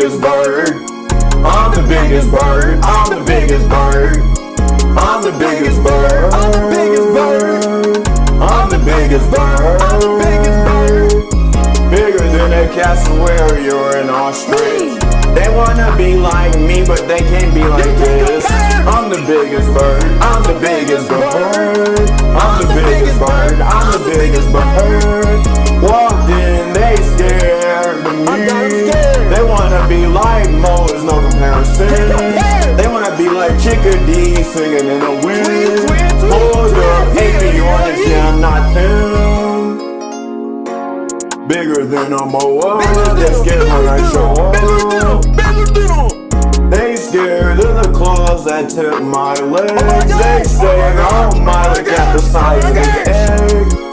biggest bird. I'm the biggest bird. I'm the biggest bird. I'm the biggest bird. I'm the biggest bird. I'm the biggest bird. I'm the biggest bird. Bigger than a cassowary or an ostrich. They wanna be like me, but they can't be like this. I'm the biggest bird. I'm the biggest bird. I'm the biggest bird. I'm the biggest bird. Walked in, they scared of me. They wanna be like Mo, there's no comparison. They wanna be like Chickadee singing in the wind. Hold up, baby, honest, yeah, I'm not them. Bigger than a moa, they scared when I show up. They scared of the claws that tip my legs. They say, oh my, look at the size of the egg.